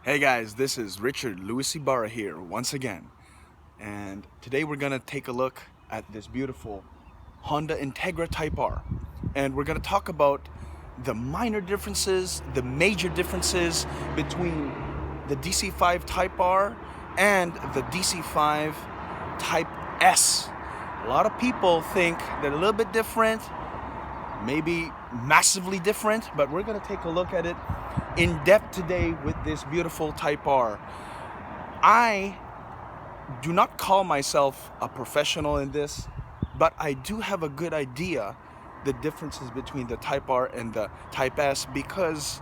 Hey guys, this is Richard Louis Ibarra here once again, and today we're gonna take a look at this beautiful Honda Integra Type R, and we're gonna talk about the minor differences, the major differences between the DC5 Type R and the DC5 Type S. A lot of people think they're a little bit different, maybe massively different, but we're going to take a look at it in depth today with this beautiful Type R. I do not call myself a professional in this, but I do have a good idea the differences between the Type R and the Type S, because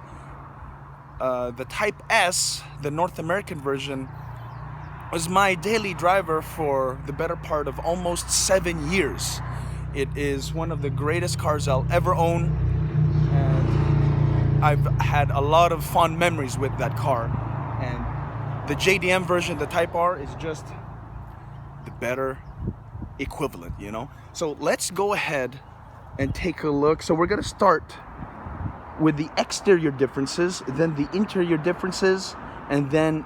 the Type S, the North American version, was my daily driver for the better part of almost 7 years. It is one of the greatest cars I'll ever own, and I've had a lot of fond memories with that car. And the JDM version, the Type R, is just the better equivalent, you know? So let's go ahead and take a look. So we're gonna start with the exterior differences, then the interior differences, and then,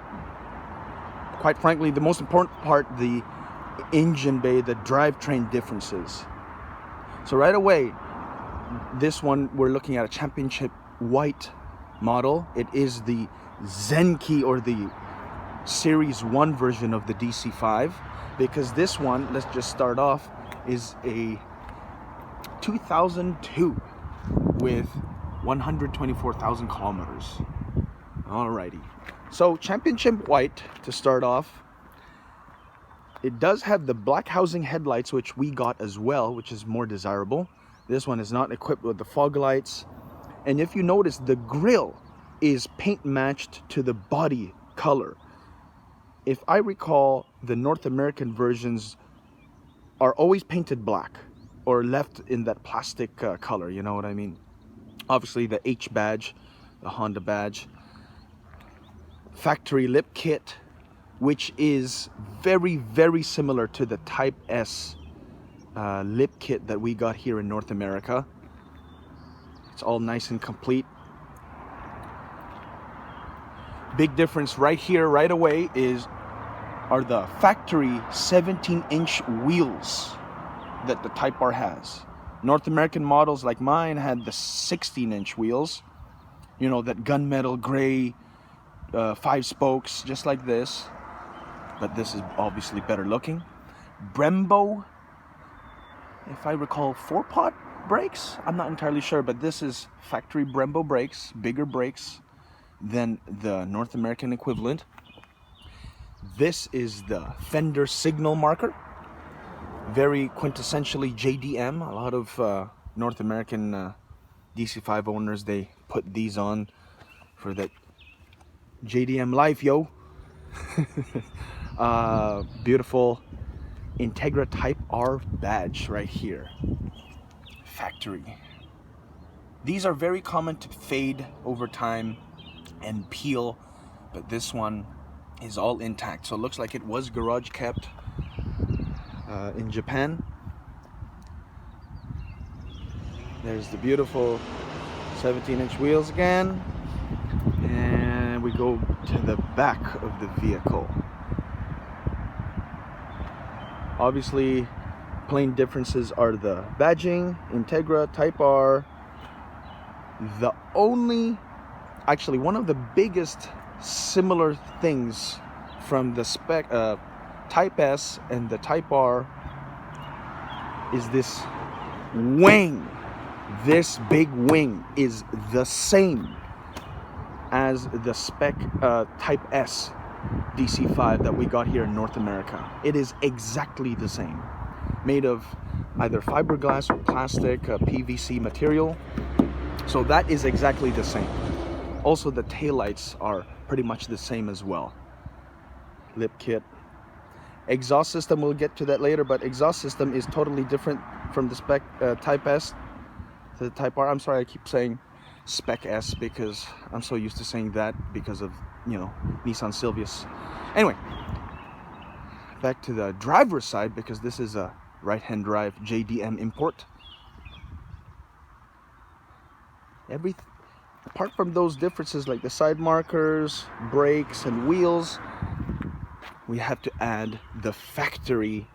quite frankly, the most important part, the engine bay, the drivetrain differences. So right away, this one, we're looking at a championship white model. It is the Zenki, or the Series 1 version of the DC5, because this one, let's just start off, is a 2002 with 124,000 kilometers. Alrighty. So championship white to start off. It does have the black housing headlights, which we got as well, which is more desirable. This one is not equipped with the fog lights. And if you notice, the grille is paint matched to the body color. If I recall, the North American versions are always painted black or left in that plastic color, you know what I mean? Obviously the H badge, the Honda badge. Factory lip kit, which is very similar to the Type S lip kit that we got here in North America. It's all nice and complete. Big difference right here, right away, are the factory 17-inch wheels that the Type R has. North American models like mine had the 16-inch wheels, you know, that gunmetal gray 5 spokes, just like this. But this is obviously better looking. Brembo, if I recall, 4-pot brakes? I'm not entirely sure, but this is factory Brembo brakes, bigger brakes than the North American equivalent. This is the Fender signal marker, very quintessentially JDM. A lot of North American DC5 owners, they put these on for that JDM life, yo. Beautiful Integra Type R badge right here. Factory. These are very common to fade over time and peel, but this one is all intact. So it looks like it was garage kept in Japan. There's the beautiful 17-inch wheels again. And we go to the back of the vehicle. Obviously, plain differences are the badging, Integra, Type R. The only, actually one of the biggest similar things from the spec Type S and the Type R is this wing. This big wing is the same as the spec Type S DC5 that we got here in North America. It is exactly the same, made of either fiberglass or plastic, PVC material. So that is exactly the same. Also, the taillights are pretty much the same as well. Lip kit. Exhaust system, we'll get to that later, but exhaust system is totally different from the spec Type S to the Type R. I'm sorry, I keep saying Spec S because I'm so used to saying that because of, you know, Nissan Silvius. Anyway, back to the driver's side, because this is a right-hand drive JDM import. apart from those differences like the side markers, brakes, and wheels, we have to add the factory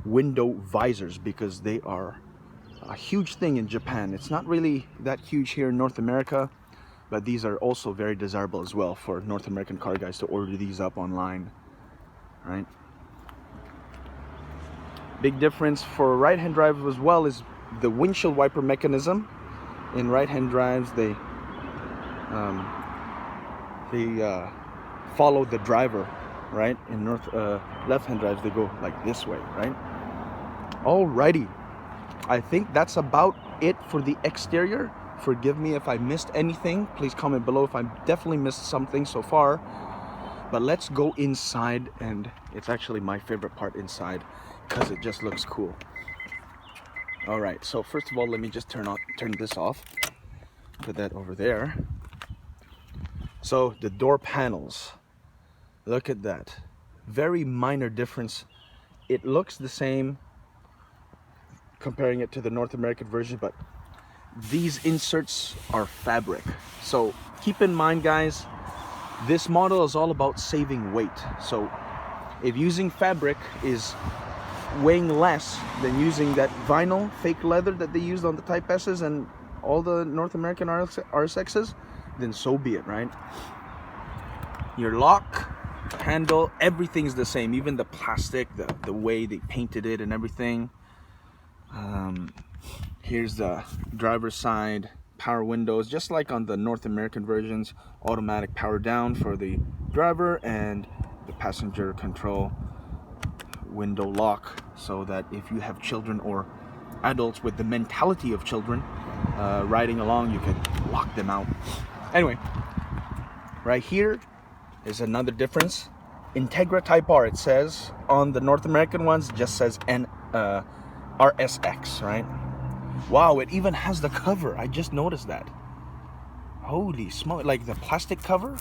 window visors because they are a huge thing in Japan. It's not really that huge here in North America, but these are also very desirable as well for North American car guys to order these up online, right? Big difference for right-hand drive as well is the windshield wiper mechanism. In right-hand drives, they follow the driver, right? In left-hand drives, they go like this way, right? Alrighty, I think that's about it for the exterior. Forgive me if I missed anything. Please comment below if I definitely missed something so far. But let's go inside, and it's actually my favorite part inside because it just looks cool. All right, so first of all, let me just turn this off. Put that over there. So the door panels, look at that. Very minor difference. It looks the same comparing it to the North American version, but these inserts are fabric. So keep in mind, guys, this model is all about saving weight. So if using fabric is weighing less than using that vinyl fake leather that they used on the Type S's and all the North American RSXs, then so be it, right? Your lock, handle, everything's the same. Even the plastic, the way they painted it and everything. Here's the driver's side, power windows, just like on the North American versions. Automatic power down for the driver and the passenger control window lock, so that if you have children or adults with the mentality of children riding along, you can lock them out. Anyway, right here is another difference. Integra Type R, it says. On the North American ones, it just says RSX, right? Wow, it even has the cover. I just noticed that. Holy smoke, like the plastic cover.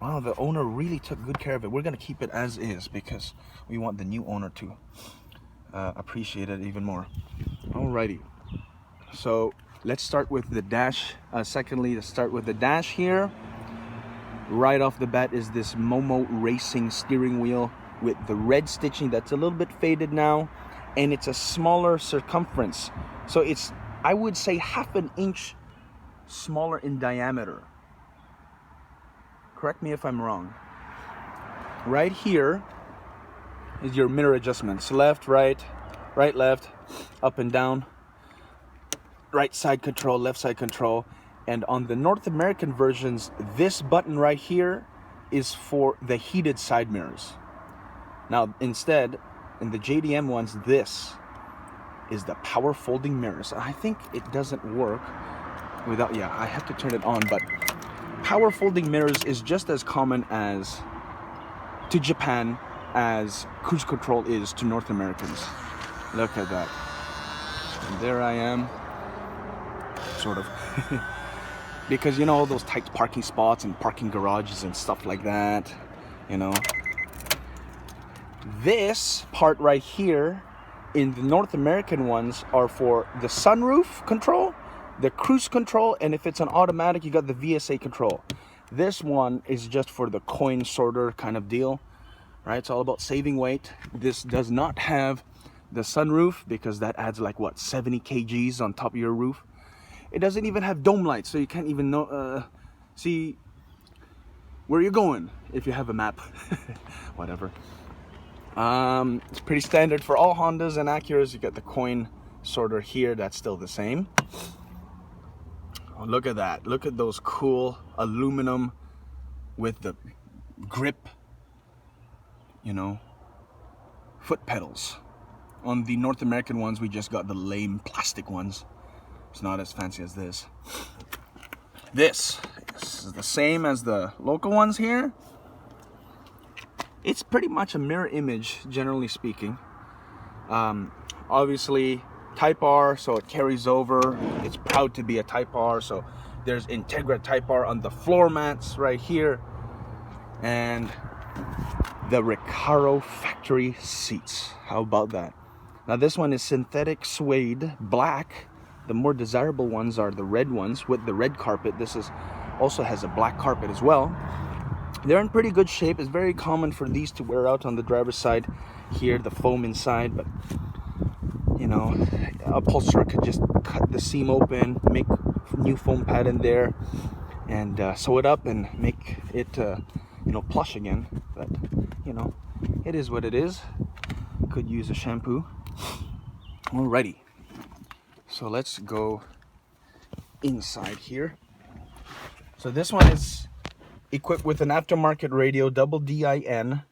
Wow, the owner really took good care of it. We're gonna keep it as is because we want the new owner to appreciate it even more. Alrighty, so let's start with the dash. Secondly, let's start with the dash here. Right off the bat is this Momo Racing steering wheel with the red stitching that's a little bit faded now, and it's a smaller circumference. So it's, I would say, half an inch smaller in diameter. Correct me if I'm wrong. Right here is your mirror adjustments. Left, right, right, left, up and down. Right side control, left side control. And on the North American versions, this button right here is for the heated side mirrors. Now, instead, in the JDM ones, this is the power folding mirrors. I think it doesn't work without, yeah, I have to turn it on, but power folding mirrors is just as common as to Japan as cruise control is to North Americans. Look at that. And there I am, sort of. Because, you know, all those tight parking spots and parking garages and stuff like that, you know. This part right here in the North American ones are for the sunroof control, the cruise control, and if it's an automatic, you got the VSA control. This one is just for the coin sorter kind of deal, right? It's all about saving weight. This does not have the sunroof because that adds like, what, 70 kgs on top of your roof. It doesn't even have dome lights, so you can't even see where you're going if you have a map. Whatever. It's pretty standard for all Hondas and Acuras. You got the coin sorter here. That's still the same. Oh, look at that. Look at those cool aluminum with the grip, you know, foot pedals. On the North American ones, we just got the lame plastic ones. It's not as fancy as this. This is the same as the local ones here. It's pretty much a mirror image, generally speaking. Obviously, Type R, so it carries over. It's proud to be a Type R, so there's Integra Type R on the floor mats right here. And the Recaro factory seats. How about that? Now this one is synthetic suede black The more desirable ones are the red ones with the red carpet. This is also has a black carpet as well. They're in pretty good shape. It's very common for these to wear out on the driver's side here, the foam inside, but you know, a upholsterer could just cut the seam open, make new foam pad in there, and sew it up and make it you know, plush again. But you know, it is what it is. Could use a shampoo. Alrighty, so let's go inside here. So this one is equipped with an aftermarket radio, double DIN.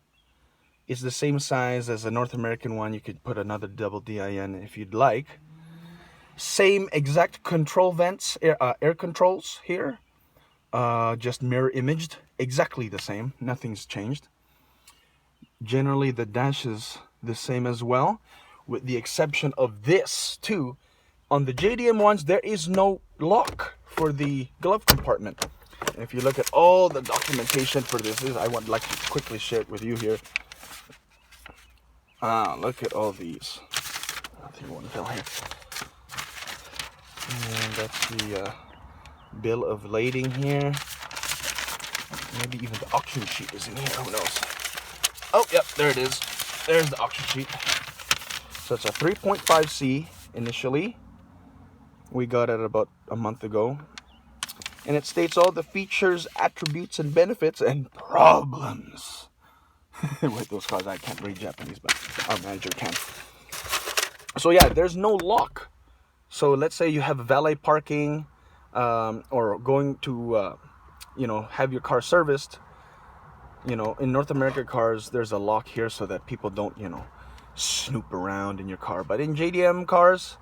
It's the same size as a North American one. You could put another double DIN if you'd like. Same exact control vents, air controls here. Just mirror imaged, exactly the same. Nothing's changed. Generally, the dash is the same as well, with the exception of this too. On the JDM ones, there is no lock for the glove compartment. And if you look at all the documentation for this, I would like to quickly share it with you here. Look at all these. Nothing one fell here. And that's the bill of lading here. Maybe even the auction sheet is in here. Who knows? Oh, yep, there it is. There's the auction sheet. So it's a 3.5C initially. We got it about a month ago. And it states all the features, attributes, and benefits, and problems with those cars. I can't read Japanese, but our manager can. So yeah, there's no lock. So let's say you have valet parking, or going to, you know, have your car serviced. You know, in North America cars, there's a lock here so that people don't, you know, snoop around in your car. But in JDM cars,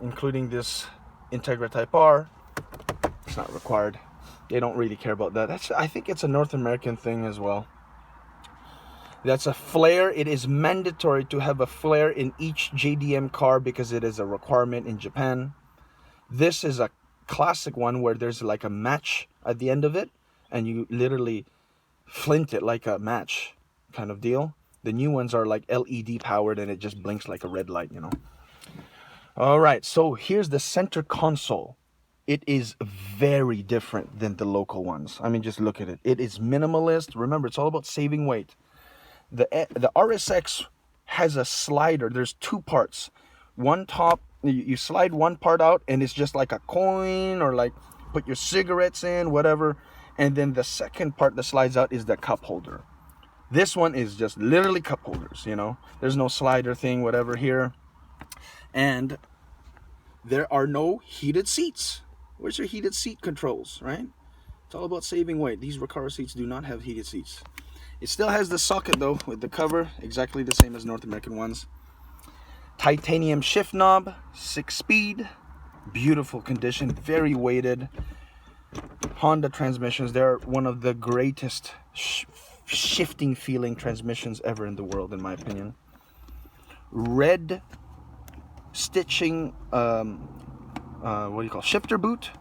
including this Integra Type R, it's not required. They don't really care about that. I think it's a North American thing as well. That's a flare. It is mandatory to have a flare in each JDM car because it is a requirement in Japan. This is a classic one where there's like a match at the end of it, and you literally flint it like a match kind of deal. The new ones are like LED powered, and it just blinks like a red light, you know. All right, so here's the center console. It is very different than the local ones. I mean, just look at it. It is minimalist. Remember, it's all about saving weight. The RSX has a slider. There's two parts. One top, you slide one part out, and it's just like a coin, or like put your cigarettes in, whatever. And then the second part that slides out is the cup holder. This one is just literally cup holders, you know. There's no slider thing, whatever here. And there are no heated seats. Where's your heated seat controls, right? It's all about saving weight. These Recaro seats do not have heated seats. It still has the socket though, with the cover, exactly the same as North American ones. Titanium shift knob, 6-speed, beautiful condition, very weighted. Honda transmissions, they're one of the greatest shifting feeling transmissions ever in the world, in my opinion. Red stitching, what do you call, shifter boot.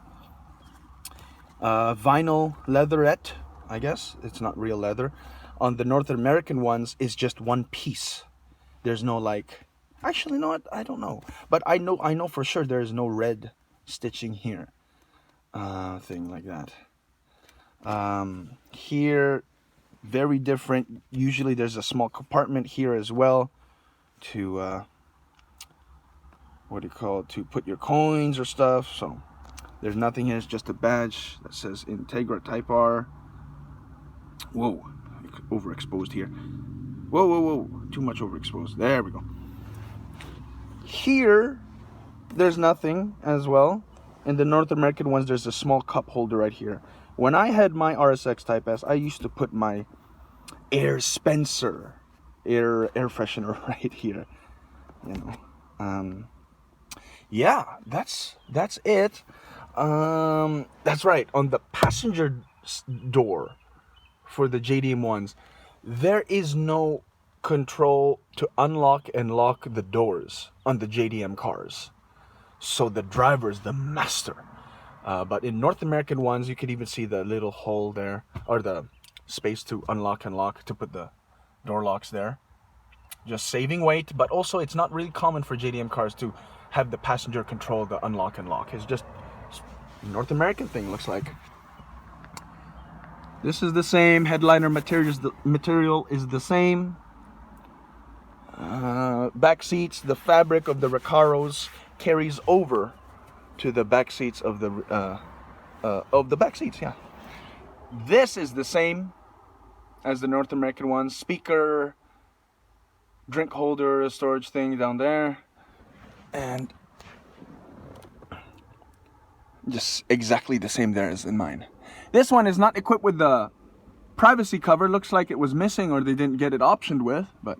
Vinyl leatherette, I guess. It's not real leather. On the North American ones, is just one piece. There's no like, actually, no, I don't know. But I know for sure there is no red stitching here. Thing like that. Here, very different. Usually there's a small compartment here as well to, what do you call it, to put your coins or stuff. So there's nothing here. It's just a badge that says Integra Type R. Whoa, overexposed here. Whoa, too much overexposed. There we go. Here, there's nothing as well. In the North American ones, there's a small cup holder right here. When I had my RSX Type S, I used to put my air Spencer air freshener right here. You know, yeah, that's it. That's right. On the passenger door for the JDM ones, there is no control to unlock and lock the doors on the JDM cars. So the driver is the master. But in North American ones, you can even see the little hole there, or the space to unlock and lock, to put the door locks there. Just saving weight, but also it's not really common for JDM cars to have the passenger control the unlock and lock. It's just North American thing, looks like. This is the same. Headliner material is the same. Back seats, the fabric of the Recaros carries over to the back seats of the back seats. Yeah, this is the same as the North American ones. Speaker, drink holder, storage thing down there, and just exactly the same there as in mine. This one is not equipped with the privacy cover. Looks like it was missing or they didn't get it optioned with, but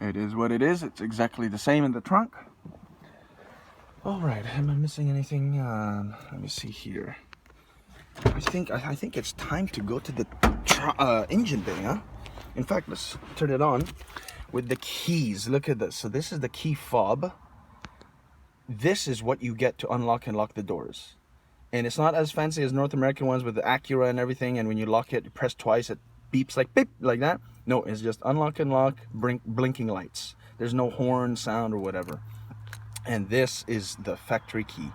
it is what it is. It's exactly the same in the trunk. All right, am I missing anything? Let me see here. I think it's time to go to the engine bay, huh? In fact, let's turn it on with the keys. Look at this. So this is the key fob. This is what you get to unlock and lock the doors. And it's not as fancy as North American ones with the Acura and everything. And when you lock it, you press twice, it beeps like beep, like that. No, it's just unlock and lock, blinking lights. There's no horn sound or whatever. And this is the factory key.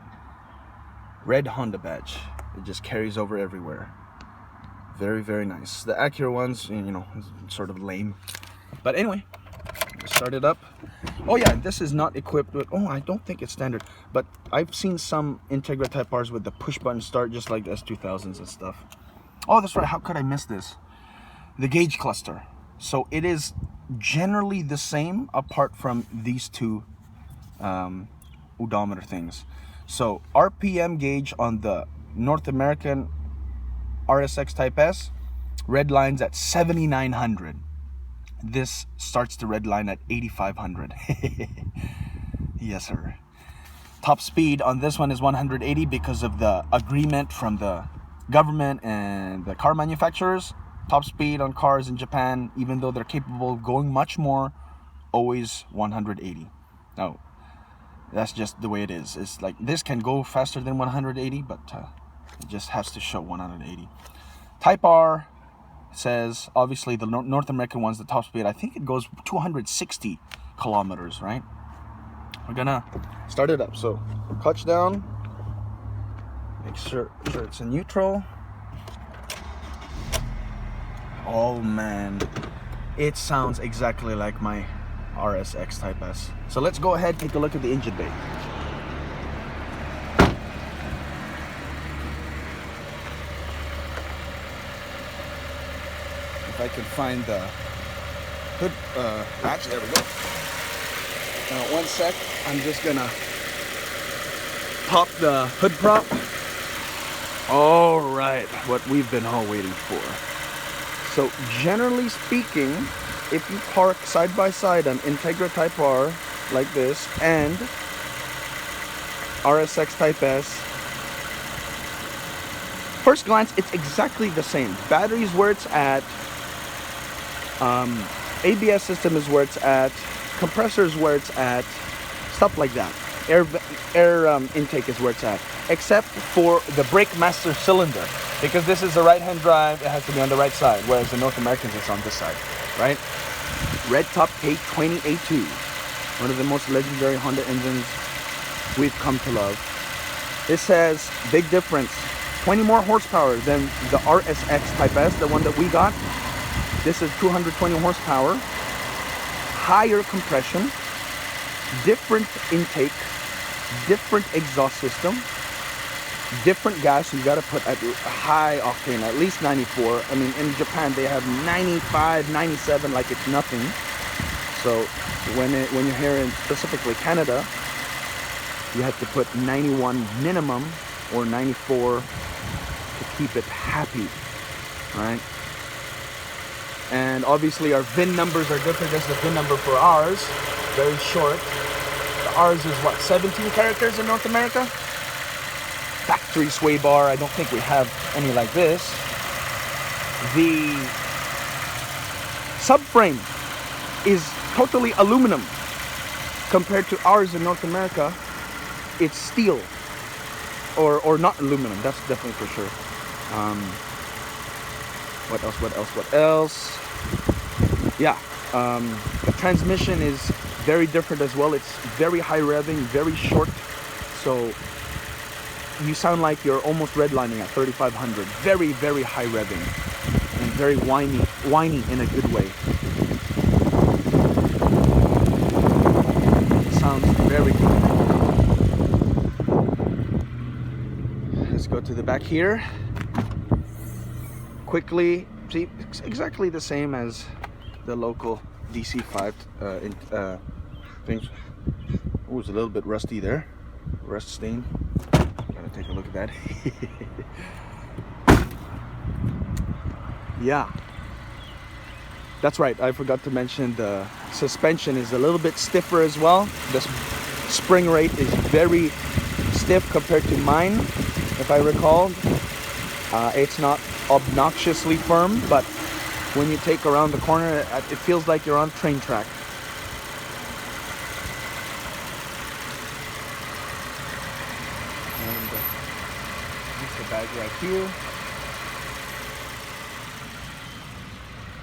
Red Honda badge. It just carries over everywhere. Very, very nice. The Acura ones, you know, sort of lame. But anyway, start it up. Oh yeah, this is not equipped with, oh, I don't think it's standard, but I've seen some Integra Type Rs with the push button start, just like the S2000s and stuff. Oh, that's right, how could I miss this? The gauge cluster. So it is generally the same apart from these two odometer things. So RPM gauge on the North American RSX Type S, red lines at 7,900. This starts the red line at 8,500. Yes, sir. Top speed on this one is 180 because of the agreement from the government and the car manufacturers. Top speed on cars in Japan, even though they're capable of going much more, always 180. Now, that's just the way it is. It's like this can go faster than 180, but it just has to show 180. Type R says, obviously the North American one's the top speed. I think it goes 260 kilometers, right? We're gonna start it up. So clutch down, make sure it's in neutral. Oh man, it sounds exactly like my RSX Type S. So let's go ahead and take a look at the engine bay. If I can find the hood latch, there we go. One sec, I'm just gonna pop the hood prop. All right, what we've been all waiting for. So generally speaking, if you park side by side an Integra Type R like this and RSX Type S, first glance, it's exactly the same. Battery's where it's at. ABS system is where it's at. Compressor is where it's at. Stuff like that. Air intake is where it's at. Except for the brake master cylinder. Because this is a right-hand drive, it has to be on the right side. Whereas the North Americans is on this side. Right? Red Top K20A2. One of the most legendary Honda engines we've come to love. This has big difference. 20 more horsepower than the RSX Type S, the one that we got. This is 220 horsepower, higher compression, different intake, different exhaust system, different gas. You got to put at high octane, at least 94. I mean, in Japan they have 95, 97, like it's nothing. So when you're here in specifically Canada, you have to put 91 minimum or 94 to keep it happy, right? And obviously our VIN numbers are different. This is the VIN number for ours, very short. The ours is what, 17 characters in North America? Factory sway bar, I don't think we have any like this. The subframe is totally aluminum. Compared to ours in North America, it's steel. Or not aluminum, that's definitely for sure. What else? Yeah, the transmission is very different as well. It's very high revving, very short, so you sound like you're almost redlining at 3500. Very, very high revving and very whiny in a good way. It sounds very good. Let's go to the back here. Quickly, see, it's exactly the same as the local DC5 things. Oh, it's a little bit rusty there. Rust stain. Gotta take a look at that. Yeah. That's right, I forgot to mention the suspension is a little bit stiffer as well. The spring rate is very stiff compared to mine, if I recall. It's not obnoxiously firm, but when you take around the corner, it feels like you're on train track. And that's the bag right here.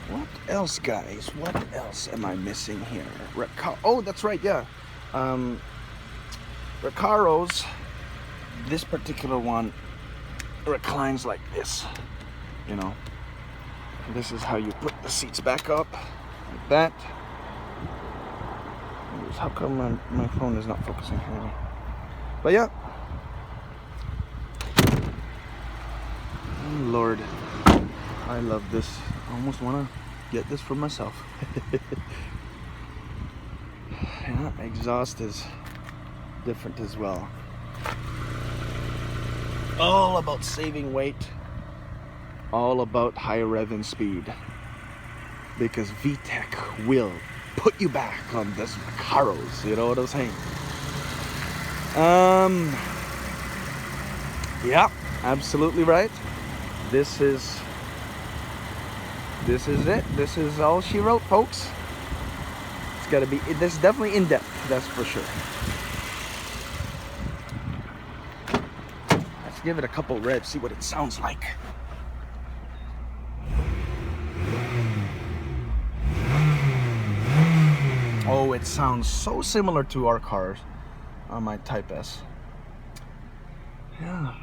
What else, guys? What else am I missing here? Oh, that's right, yeah. Recaros, this particular one reclines like this, you know. This is how you put the seats back up, like that. How come my phone is not focusing here? But yeah. Oh, Lord, I love this. I almost want to get this for myself. Yeah, exhaust is different as well. All about saving weight, all about high rev and speed, because VTEC will put you back on this Recaros, you know what I'm saying? Yeah, absolutely right. This is it. This is all she wrote, folks. It's gotta be, this is definitely in depth, that's for sure. Let's give it a couple revs, see what it sounds like. Oh, it sounds so similar to our cars on my Type S. Yeah.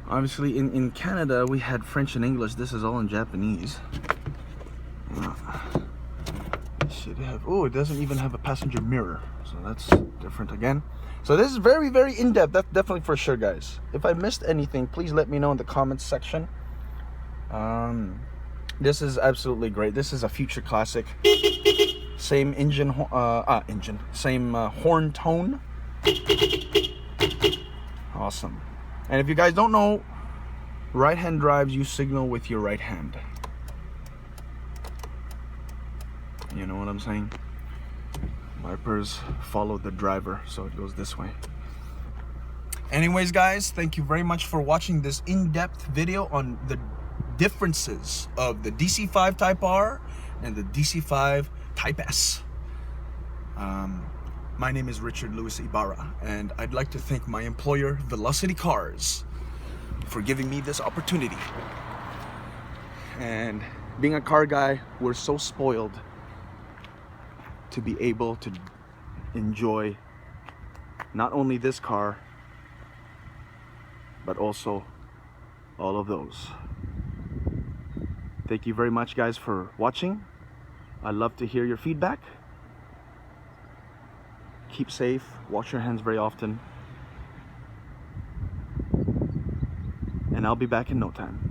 Obviously, in Canada, we had French and English. This is all in Japanese. Should have. Oh, it doesn't even have a passenger mirror, so that's different again. So this is very, very in-depth. That's definitely for sure, guys. If I missed anything, please let me know in the comments section. This is absolutely great. This is a future classic. Same same horn tone. Awesome. And if you guys don't know, right-hand drives, you signal with your right hand. You know what I'm saying? Wipers follow the driver, so it goes this way. Anyways, guys, thank you very much for watching this in-depth video on the differences of the DC5 Type R and the DC5 Type S. My name is Richard Louis Ibarra, and I'd like to thank my employer, Velocity Cars, for giving me this opportunity. And being a car guy, we're so spoiled to be able to enjoy not only this car, but also all of those. Thank you very much, guys, for watching. I'd love to hear your feedback. Keep safe, wash your hands very often, and I'll be back in no time.